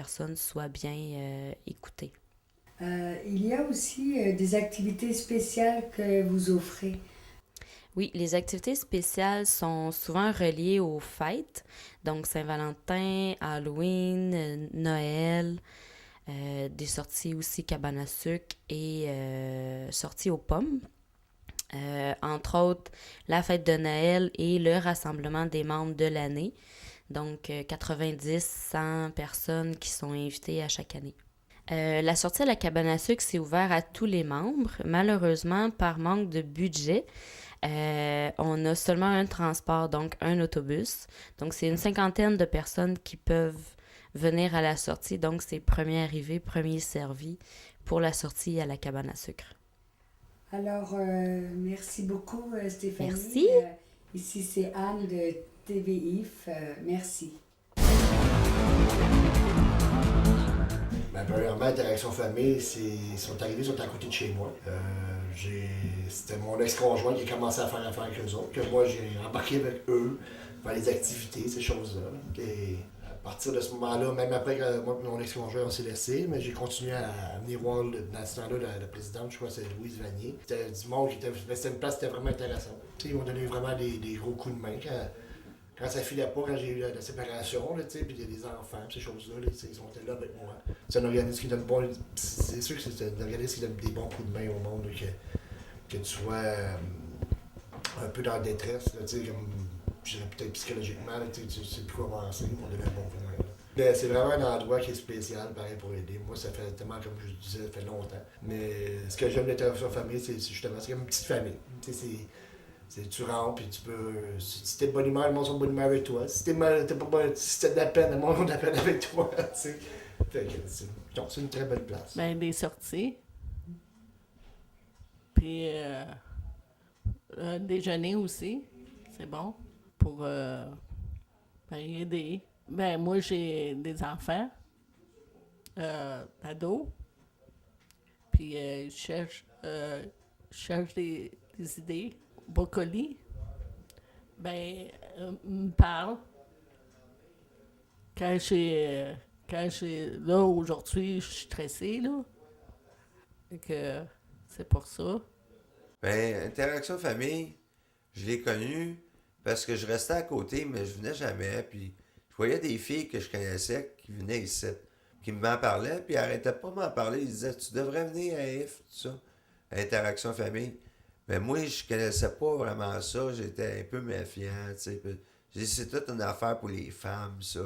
personnes soient bien écoutées. Il y a aussi des activités spéciales que vous offrez. Oui, les activités spéciales sont souvent reliées aux fêtes, donc Saint-Valentin, Halloween, Noël, des sorties aussi cabane à sucre et sorties aux pommes. Entre autres, la fête de Noël et le rassemblement des membres de l'année. Donc, 90-100 personnes qui sont invitées à chaque année. La sortie à la cabane à sucre, c'est ouvert à tous les membres. Malheureusement, par manque de budget, on a seulement un transport, donc un autobus. Donc, c'est une cinquantaine de personnes qui peuvent venir à la sortie. Donc, c'est premier arrivé, premier servi pour la sortie à la cabane à sucre. Alors, merci beaucoup, Stéphanie. Merci. Ici, c'est Anne de TVIF. Merci. Ben, premièrement, Interaction Famille, ils sont arrivés, ils sont à côté de chez moi. C'était mon ex-conjoint qui a commencé à faire affaire avec eux autres, que moi j'ai embarqué avec eux, faire les activités, ces choses-là. Et à partir de ce moment-là, même après que moi et mon ex-conjoint on s'est laissé, mais j'ai continué à venir voir dans ce temps-là la présidente, je crois que c'est Louise Vanier. C'était du monde qui était. C'était une place qui était vraiment intéressante. Ils m'ont donné vraiment des gros coups de main. Quand ça filait pas, quand j'ai eu la séparation, puis il y a des enfants, ces choses-là, ils sont là avec moi. C'est un organisme qui donne bon. C'est sûr que c'est un organisme qui donne des bons coups de main au monde, que tu sois un peu dans la détresse, là, comme je dirais peut-être psychologiquement, là, tu sais plus quoi avancer, on donne un bon coup de main. Mais c'est vraiment un endroit qui est spécial, pareil, pour aider. Moi, ça fait tellement, comme je disais, ça fait longtemps. Mais ce que j'aime de l'interaction famille, c'est justement, c'est comme une petite famille. Tu rentres, puis tu peux. Si t'es de bonne humeur, le monde sont de bonne humeur avec toi. Si t'es mal, t'es pas bon, si t'as de la peine, le monde a de la peine avec toi. T'sais. Fait que c'est une très belle place. Ben, des sorties. Puis un déjeuner aussi. C'est bon. Pour ben, aider. Ben, moi, j'ai des enfants, ados. Puis je cherche des idées. Brocoli. Ben, me parle. Quand là, aujourd'hui, je suis stressée, là. Fait que c'est pour ça. Ben, Interaction Famille, je l'ai connu parce que je restais à côté, mais je venais jamais. Puis je voyais des filles que je connaissais qui venaient ici, qui m'en parlaient, puis elles arrêtaient pas de m'en parler. Ils disaient, tu devrais venir à IF, tout ça, à Interaction Famille. Mais moi, je connaissais pas vraiment ça. J'étais un peu méfiant, tu sais. J'ai dit, c'est toute une affaire pour les femmes, ça.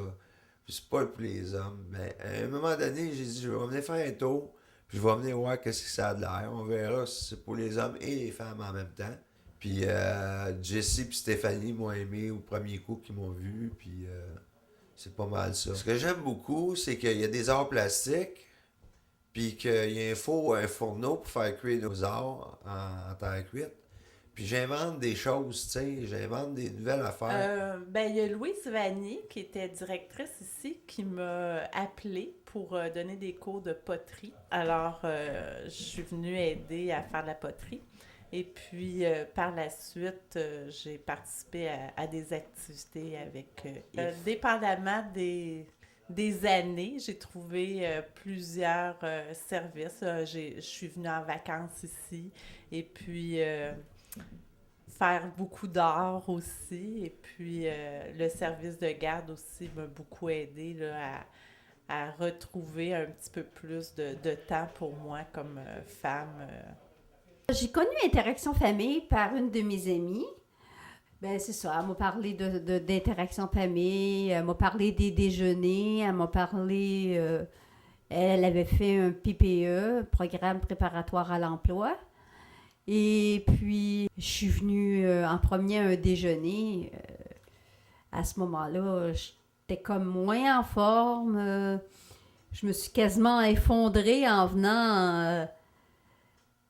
Puis c'est pas pour les hommes. Mais à un moment donné, j'ai dit, je vais venir faire un tour. Puis je vais venir voir qu'est-ce que ça a de l'air. On verra si c'est pour les hommes et les femmes en même temps. Puis Jessie et Stéphanie m'ont aimé au premier coup qu'ils m'ont vu. Puis c'est pas mal ça. Ce que j'aime beaucoup, c'est qu'il y a des arts plastiques. Puis qu'il y a un fourneau pour faire cuire nos arts en terre cuite. Puis j'invente des choses, tu sais, j'invente des nouvelles affaires. Ben, il y a Louise Vanier, qui était directrice ici, qui m'a appelée pour donner des cours de poterie. Alors, je suis venue aider à faire de la poterie. Et puis, par la suite, j'ai participé à des activités avec Yves. Dépendamment des années, j'ai trouvé plusieurs services. Je suis venue en vacances ici. Et puis... faire beaucoup d'art aussi. Et puis, le service de garde aussi m'a beaucoup aidé là, à retrouver un petit peu plus de temps pour moi comme femme. J'ai connu Interaction Famille par une de mes amies. Ben c'est ça, elle m'a parlé d'Interaction Famille, elle m'a parlé des déjeuners, elle m'a parlé... elle avait fait un PPE, Programme préparatoire à l'emploi. Et puis, je suis venue en premier à un déjeuner. À ce moment-là, j'étais comme moins en forme. Je me suis quasiment effondrée en venant.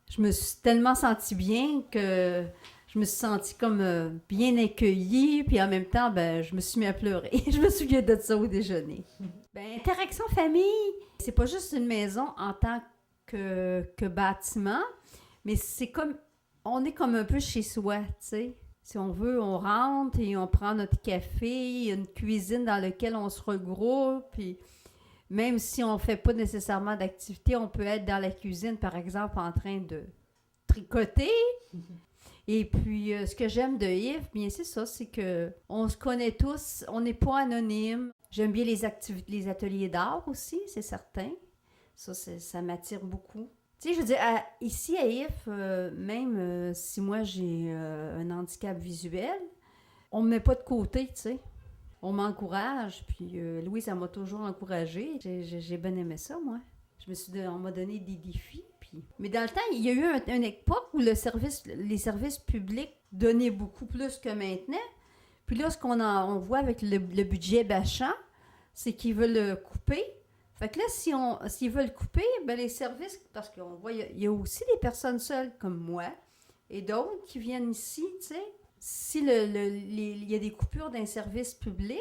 Je me suis tellement sentie bien que je me suis sentie comme bien accueillie. Puis en même temps, ben, je me suis mis à pleurer. Je me souviens de ça au déjeuner. Ben, Interaction Famille, c'est pas juste une maison en tant que bâtiment. Mais c'est comme, on est comme un peu chez soi, tu sais. Si on veut, on rentre et on prend notre café, il y a une cuisine dans laquelle on se regroupe. Puis Même si on ne fait pas nécessairement d'activité, on peut être dans la cuisine, par exemple, en train de tricoter. Et puis, ce que j'aime de Yves, bien c'est ça, c'est que on se connaît tous, on n'est pas anonyme. J'aime bien les ateliers d'art aussi, c'est certain. Ça m'attire beaucoup. Tu sais, je veux dire, ici à Yves, même si moi j'ai un handicap visuel, on me met pas de côté, tu sais. On m'encourage, puis Louise, elle m'a toujours encouragée. J'ai bien aimé ça, moi. On m'a donné des défis. Mais dans le temps, il y a eu une époque où les services publics donnaient beaucoup plus que maintenant. Puis là, on voit avec le budget Bachand, c'est qu'ils veulent couper. Fait que là, s'ils veulent couper, ben les services, parce qu'on voit, il y a aussi des personnes seules comme moi et d'autres qui viennent ici, tu sais. Si il y a des coupures d'un service public,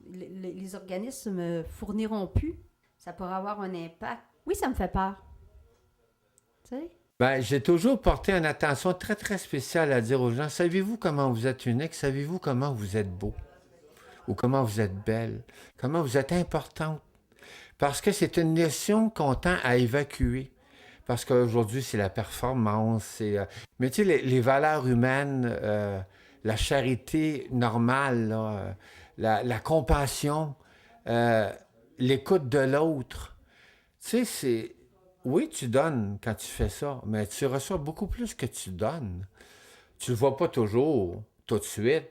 les organismes ne fourniront plus. Ça pourrait avoir un impact. Oui, ça me fait peur. Tu sais? Ben, j'ai toujours porté une attention très, très spéciale à dire aux gens, savez-vous comment vous êtes unique? Savez-vous comment vous êtes beau? Ou comment vous êtes belle? Comment vous êtes importante? Parce que c'est une notion qu'on tend à évacuer. Parce qu'aujourd'hui, c'est la performance. Mais tu sais, les valeurs humaines, la charité normale, là, la compassion, l'écoute de l'autre. Tu sais, c'est... Oui, tu donnes quand tu fais ça, mais tu reçois beaucoup plus que tu donnes. Tu le vois pas toujours, tout de suite,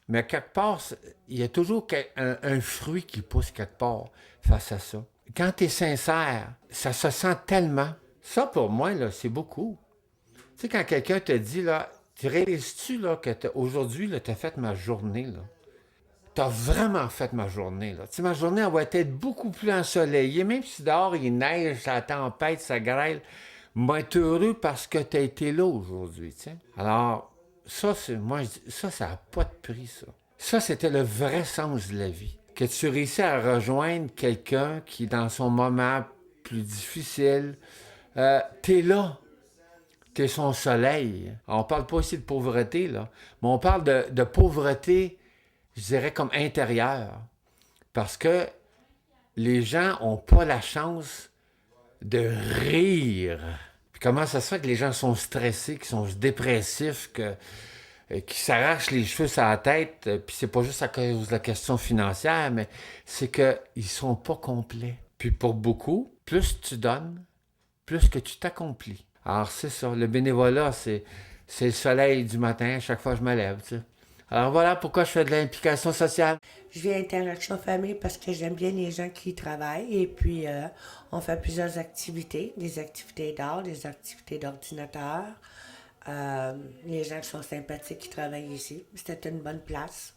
mais quelque part, il y a toujours un fruit qui pousse quelque part face à ça. Quand tu es sincère, ça se sent tellement. Ça, pour moi, là, c'est beaucoup. Tu sais, quand quelqu'un te dit, là, tu réalises-tu là, que aujourd'hui, tu as fait ma journée, là? Tu as vraiment fait ma journée, là. Tu sais, ma journée, elle va être beaucoup plus ensoleillée. Même si dehors, il neige, ça tempête, ça grêle. Moi, être heureux parce que tu as été là aujourd'hui, tu sais. Alors, ça, ça n'a pas de prix, ça. Ça, c'était le vrai sens de la vie. Que tu réussis à rejoindre quelqu'un qui, dans son moment plus difficile, t'es là. T'es son soleil. Alors, on parle pas ici de pauvreté, là, mais on parle de pauvreté, je dirais, comme intérieure. Parce que les gens n'ont pas la chance de rire. Puis comment ça se fait que les gens sont stressés, qui sont dépressifs, qui s'arrachent les cheveux sur la tête, puis c'est pas juste à cause de la question financière, mais c'est qu'ils sont pas complets. Puis pour beaucoup, plus tu donnes, plus que tu t'accomplis. Alors c'est ça, le bénévolat, c'est le soleil du matin, à chaque fois que je me lève, tu sais. Alors voilà pourquoi je fais de l'implication sociale. Je viens à Interaction Famille parce que j'aime bien les gens qui y travaillent et puis on fait plusieurs activités, des activités d'art, des activités d'ordinateur. Les gens qui sont sympathiques qui travaillent ici. C'était une bonne place.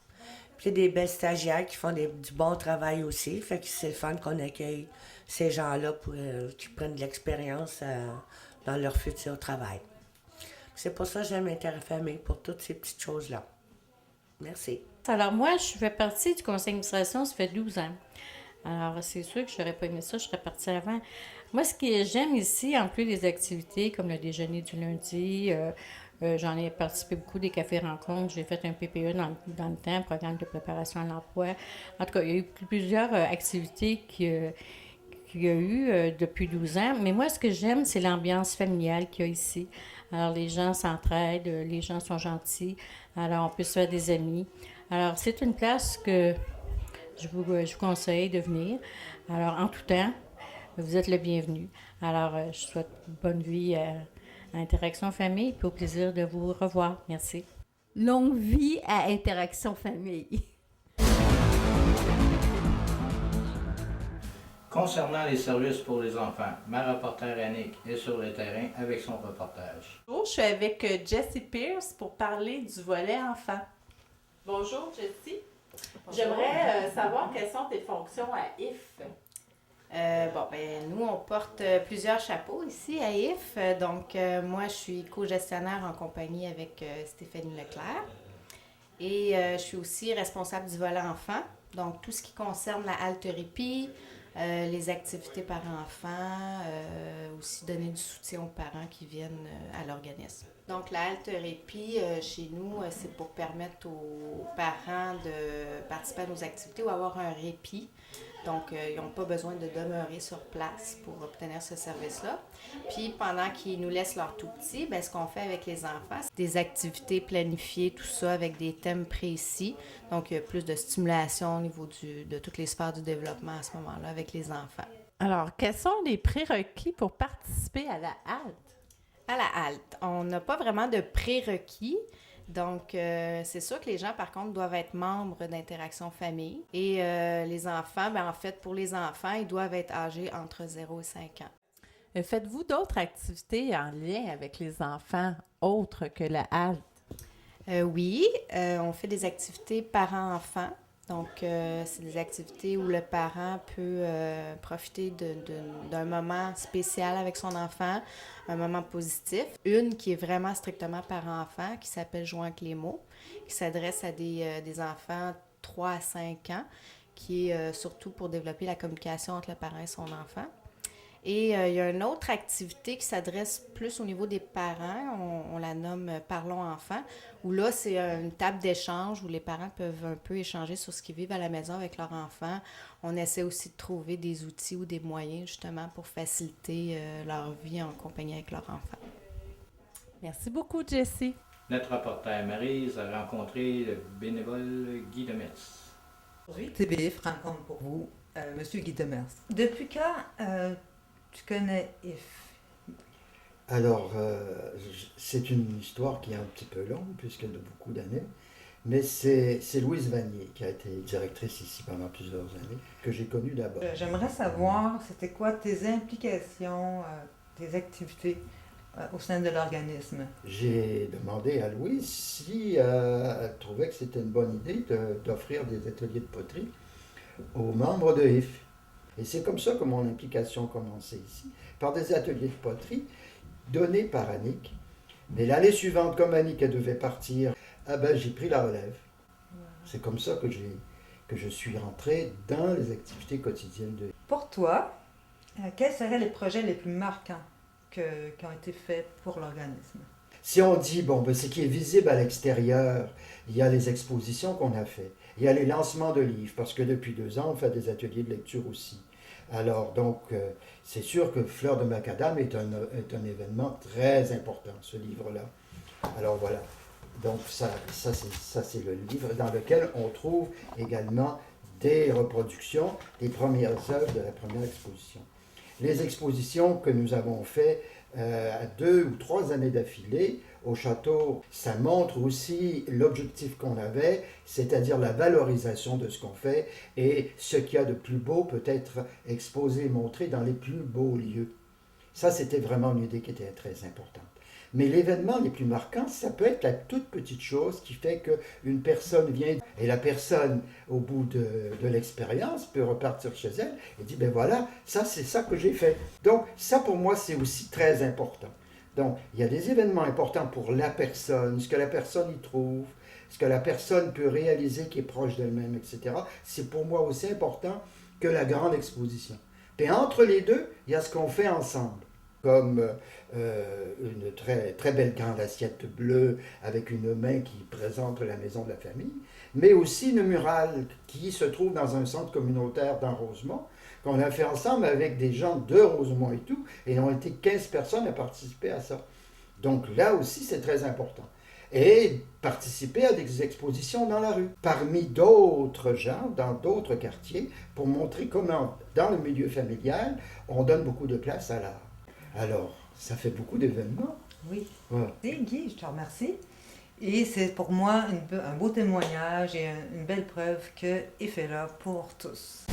Puis il y a des belles stagiaires qui font du bon travail aussi. Fait que c'est le fun qu'on accueille ces gens-là pour qui prennent de l'expérience dans leur futur travail. C'est pour ça que j'aime Interfamille, pour toutes ces petites choses-là. Merci. Alors moi, je fais partie du conseil d'administration, ça fait 12 ans. Alors c'est sûr que je n'aurais pas aimé ça, je serais partie avant. Moi, ce que j'aime ici, en plus des activités comme le déjeuner du lundi, j'en ai participé beaucoup des cafés rencontres, j'ai fait un PPE dans le temps, programme de préparation à l'emploi. En tout cas, il y a eu plusieurs activités qu'il y a eu depuis 12 ans. Mais moi, ce que j'aime, c'est l'ambiance familiale qu'il y a ici. Alors, les gens s'entraident, les gens sont gentils. Alors, on peut se faire des amis. Alors, c'est une place que je vous conseille de venir. Alors, en tout temps, vous êtes le bienvenu. Alors, je souhaite bonne vie à Interaction Famille et au plaisir de vous revoir. Merci. Longue vie à Interaction Famille. Concernant les services pour les enfants, ma reporter Annick est sur le terrain avec son reportage. Bonjour, je suis avec Jessie Pierce pour parler du volet enfant. Bonjour Jessie. J'aimerais savoir quelles sont tes fonctions à IF. Nous, on porte plusieurs chapeaux ici à IF. Moi, je suis co-gestionnaire en compagnie avec Stéphanie Leclerc. Et je suis aussi responsable du volet enfant. Donc, tout ce qui concerne la haltéropie, les activités parents-enfants, aussi donner du soutien aux parents qui viennent à l'organisme. Donc, la haltéropie, chez nous, c'est pour permettre aux parents de participer à nos activités ou avoir un répit. Donc, ils n'ont pas besoin de demeurer sur place pour obtenir ce service-là. Puis, pendant qu'ils nous laissent leurs tout-petits, bien, ce qu'on fait avec les enfants, c'est des activités planifiées, tout ça, avec des thèmes précis. Donc, il y a plus de stimulation au niveau de toutes les sphères du développement à ce moment-là avec les enfants. Alors, quels sont les prérequis pour participer à la halte? À la halte, on n'a pas vraiment de prérequis. Donc, c'est sûr que les gens, par contre, doivent être membres d'Interaction Famille. Et les enfants, bien, en fait, pour les enfants, ils doivent être âgés entre 0 et 5 ans. Faites-vous d'autres activités en lien avec les enfants autres que la halte? Oui, on fait des activités parents-enfants. Donc, c'est des activités où le parent peut profiter d'un moment spécial avec son enfant, un moment positif. Une qui est vraiment strictement parent-enfant, qui s'appelle Jouant avec les mots, qui s'adresse à des enfants 3 à 5 ans, qui est surtout pour développer la communication entre le parent et son enfant. Et il y a une autre activité qui s'adresse plus au niveau des parents, on la nomme « Parlons enfants », où là, c'est une table d'échange où les parents peuvent un peu échanger sur ce qu'ils vivent à la maison avec leur enfant. On essaie aussi de trouver des outils ou des moyens, justement, pour faciliter leur vie en compagnie avec leur enfant. Merci beaucoup, Jessie. Notre reporter Maryse a rencontré le bénévole Guy Demers. Aujourd'hui, TBF rencontre pour vous Monsieur Guy Demers. Depuis quand tu connais Yves? Alors, c'est une histoire qui est un petit peu longue, puisqu'elle a beaucoup d'années, mais c'est Louise Vanier, qui a été directrice ici pendant plusieurs années, que j'ai connue d'abord. J'aimerais savoir, c'était quoi tes implications, tes activités au sein de l'organisme? J'ai demandé à Louise si elle trouvait que c'était une bonne idée d'offrir des ateliers de poterie aux membres de IF. Et c'est comme ça que mon implication a commencé ici, par des ateliers de poterie donnés par Annick. Mais l'année suivante, comme Annick elle devait partir, j'ai pris la relève. C'est comme ça que je suis rentré dans les activités quotidiennes de IF. Pour toi, quels seraient les projets les plus marquants qui ont été faits pour l'organisme? Si on dit, ce qui est visible à l'extérieur, il y a les expositions qu'on a faites, il y a les lancements de livres, parce que depuis 2 ans, on fait des ateliers de lecture aussi. Alors, donc, c'est sûr que Fleur de Macadam est un événement très important, ce livre-là. Alors, voilà. Donc, ça c'est le livre dans lequel on trouve également des reproductions des premières œuvres de la première exposition. Les expositions que nous avons faites à 2 ou 3 années d'affilée au château, ça montre aussi l'objectif qu'on avait, c'est-à-dire la valorisation de ce qu'on fait et ce qu'il y a de plus beau peut être exposé et montré dans les plus beaux lieux. Ça, c'était vraiment une idée qui était très importante. Mais l'événement les plus marquants, ça peut être la toute petite chose qui fait qu'une personne vient et la personne, au bout de l'expérience, peut repartir chez elle et dit, voilà, ça c'est ça que j'ai fait. Donc ça pour moi c'est aussi très important. Donc il y a des événements importants pour la personne, ce que la personne y trouve, ce que la personne peut réaliser qui est proche d'elle-même, etc. C'est pour moi aussi important que la grande exposition. Et entre les deux, il y a ce qu'on fait ensemble. Comme une très belle grande assiette bleue avec une main qui présente la maison de la famille, mais aussi une murale qui se trouve dans un centre communautaire dans Rosemont, qu'on a fait ensemble avec des gens de Rosemont et tout, et on été 15 personnes à participer à ça. Donc là aussi, c'est très important. Et participer à des expositions dans la rue, parmi d'autres gens, dans d'autres quartiers, pour montrer comment, dans le milieu familial, on donne beaucoup de place à l'art. Alors, ça fait beaucoup d'événements. Oui. Voilà. Et Guy, je te remercie. Et c'est pour moi un beau témoignage et une belle preuve que IF est là pour tous.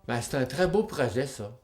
Ben, c'est un très beau projet, ça.